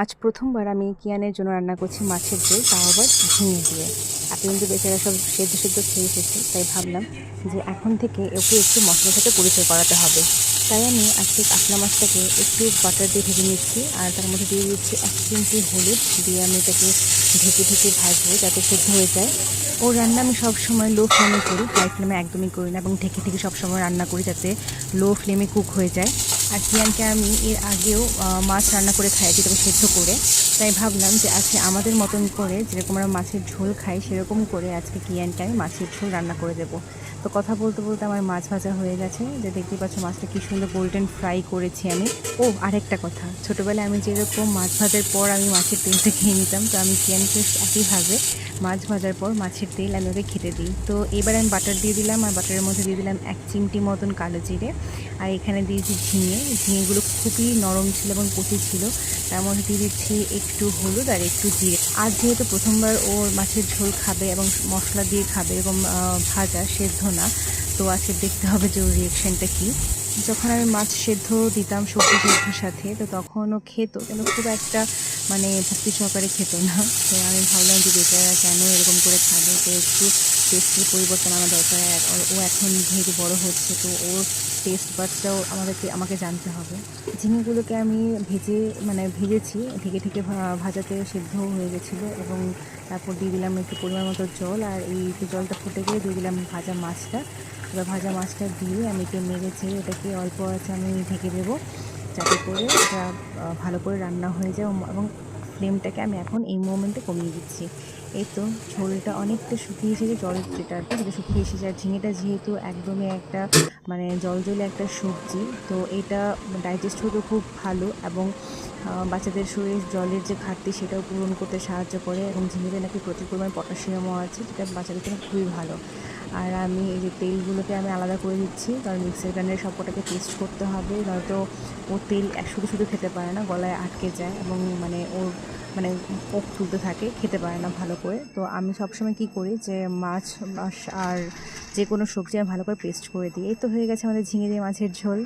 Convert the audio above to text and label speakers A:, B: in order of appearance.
A: আজ প্রথমবার আমি কিয়ানের জন্য রান্না করছি মাছের ঝোল, তাও আবার ঝিঙে দিয়ে। এতদিন তো বেচারা সব সেদ্ধ সেদ্ধ খেয়ে এসেছে, তাই ভাবলাম যে এখন থেকে ওকে একটু মশলার সাথে পরিচয় করাতে হবে। তাই আমি আজকে কাতলা মাছটাকে একটু বাটার দিয়ে ভেজে নিচ্ছি, আর তার মধ্যে দিয়ে দিচ্ছি 1 চিমটি হলুদ দিয়ে আমি এটাকে ঢেকে ঢেকে ভাজবো যাতে সেদ্ধ হয়ে যায়। ও রান্না আমি সবসময় লো ফ্লেমে করি, হাই ফ্লেমে একদমই করি না, এবং ঢেকে ঢেকে সবসময় রান্না করি যাতে লো ফ্লেমে কুক হয়ে যায়। আর কিয়ানকে আমি এর আগেও মাছ রান্না করে খাইয়েছি, তবে সেদ্ধ করে। তাই ভাবলাম যে আজকে আমাদের মতন করে, যেরকম আমরা মাছের ঝোল খাই সেরকম করে আজকে কিয়ানকে আমি মাছের ঝোল রান্না করে দেবো। তো কথা বলতে বলতে আমার মাছ ভাজা হয়ে গেছে, যে দেখতে পাচ্ছ মাছটা কি সুন্দর গোল্ডেন ফ্রাই করেছি আমি। ও আরেকটা কথা, ছোটোবেলায় আমি যেরকম মাছ ভাজার পর আমি মাছের তেলটা খেয়ে নিতাম, তো আমি কিয়ানকে একইভাবে মাছ ভাজার পর মাছের তেল আমি ওকে খেতে দিই। তো এবার আমি বাটার দিয়ে দিলাম, আর বাটারের মধ্যে দিয়ে দিলাম 1 চিমটি মতন কালো জিরে, আর এখানে দিয়েছি ঝিঙেগুলো খুবই নরম ছিল এবং কচি ছিল। তার মধ্যে দিয়ে দিচ্ছি একটু হলুদ আর একটু জিরে। আর যেহেতু প্রথমবার ওর মাছের ঝোল খাবে এবং মশলা দিয়ে খাবে এবং ভাজা সেদ্ধ না, তো আজকে দেখতে হবে যে ওর রিয়েকশনটা কী। যখন আমি মাছ সেদ্ধ দিতাম সবজি সেদ্ধর সাথে, তো তখনও খেত, কিন্তু খুব একটা মানে ভক্তি সহকারে খেত না। তো আমি ভাবলাম যে বেচারা কেন এরকম করে খাবে, তো একটু টেস্টের পরিবর্তন আনা দরকার। আর ও এখন যেহেতু বড় হচ্ছে, তো ওর টেস্ট বাডসটাও আমাকে জানতে হবে। ঝিঙেগুলোকে আমি ভেজেছি, ঢেকে ঢেকে ভাজাতে সেদ্ধ হয়ে গেছিলো, এবং তারপর দিয়ে দিলাম একটু পরিমাণ মতো জল, আর এই জলটা ফুটে গিয়ে দিয়ে দিলাম ভাজা মাছটা। এবার ভাজা মাছটা দিয়ে আমি একটু নেড়ে ছেড়ে এটাকে অল্প আছে আমি ঢেকে দেবো, যাতে করে এটা ভালো করে রান্না হয়ে যায়। এবং ফ্লেমটাকে আমি এখন এই মোমেন্টে কমিয়ে দিচ্ছি। এই তো ঝোলটা অনেকটা শুকিয়ে এসেছে, জল যেটা আর কি সেটা শুকিয়ে এসেছে। আর ঝিঙেটা যেহেতু একদমই একটা জলজলে একটা সবজি, তো এটা ডাইজেস্ট হতে খুব ভালো, এবং বাচ্চাদের শরীরে জলের যে ঘাটতি সেটাও পূরণ করতে সাহায্য করে, এবং ঝিঙেতে নাকি প্রচুর পরিমাণে পটাশিয়ামও আছে, যেটা বাচ্চাদের জন্য খুবই ভালো। আর আমি এই যে তেলগুলোকে আমি আলাদা করে দিচ্ছি, কারণ মিক্সার গ্রাইন্ডারে সবকটাকে পেস্ট করতে হবে, নয়তো ও তেল শুধু শুধু খেতে পারে না, গলায় আটকে যায়, এবং ওর কোপ তুলতে থাকে, খেতে পারে না ভালো করে। তো আমি সবসময় কী করি যে মাছ আর যে কোনো সবজি আমি ভালো করে পেস্ট করে দিই। এই তো হয়ে গেছে আমাদের ঝিঙে দিয়ে মাছের ঝোল।